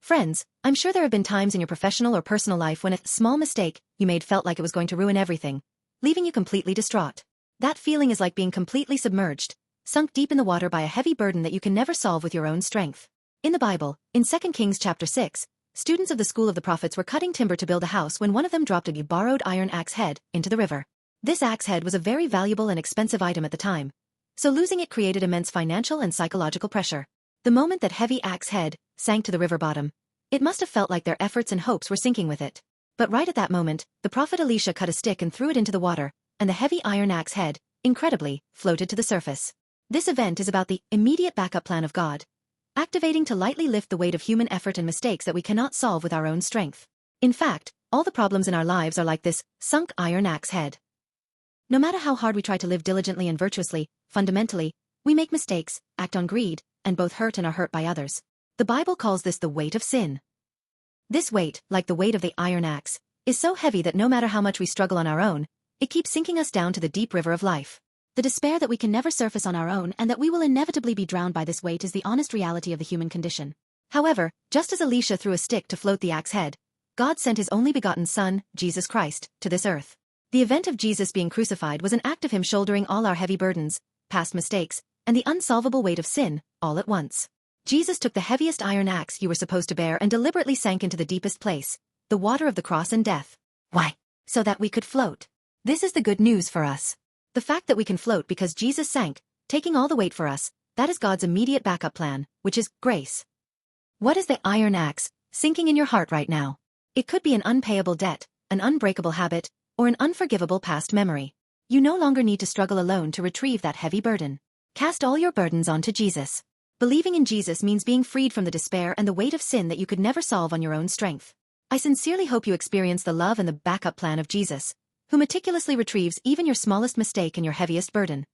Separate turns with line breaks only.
Friends, I'm sure there have been times in your professional or personal life when a small mistake you made felt like it was going to ruin everything, leaving you completely distraught. That feeling is like being completely submerged, sunk deep in the water by a heavy burden that you can never solve with your own strength. In the Bible, in 2 Kings chapter 6, students of the school of the prophets were cutting timber to build a house when one of them dropped a borrowed iron axe head into the river. This axe head was a very valuable and expensive item at the time, so losing it created immense financial and psychological pressure. The moment that heavy axe head sank to the river bottom, it must have felt like their efforts and hopes were sinking with it. But right at that moment, the prophet Elisha cut a stick and threw it into the water, and the heavy iron axe head, incredibly, floated to the surface. This event is about the immediate backup plan of God, activating to lightly lift the weight of human effort and mistakes that we cannot solve with our own strength. In fact, all the problems in our lives are like this sunk iron axe head. No matter how hard we try to live diligently and virtuously, fundamentally, we make mistakes, act on greed, and both hurt and are hurt by others. The Bible calls this the weight of sin. This weight, like the weight of the iron axe, is so heavy that no matter how much we struggle on our own, it keeps sinking us down to the deep river of life. The despair that we can never surface on our own and that we will inevitably be drowned by this weight is the honest reality of the human condition. However, just as Elisha threw a stick to float the axe head, God sent his only begotten Son, Jesus Christ, to this earth. The event of Jesus being crucified was an act of him shouldering all our heavy burdens, past mistakes, and the unsolvable weight of sin, all at once. Jesus took the heaviest iron axe you were supposed to bear and deliberately sank into the deepest place, the water of the cross and death. Why? So that we could float. This is the good news for us. The fact that we can float because Jesus sank, taking all the weight for us, that is God's immediate backup plan, which is grace. What is the iron axe sinking in your heart right now? It could be an unpayable debt, an unbreakable habit, or an unforgivable past memory. You no longer need to struggle alone to retrieve that heavy burden. Cast all your burdens onto Jesus. Believing in Jesus means being freed from the despair and the weight of sin that you could never solve on your own strength. I sincerely hope you experience the love and the backup plan of Jesus, who meticulously retrieves even your smallest mistake and your heaviest burden.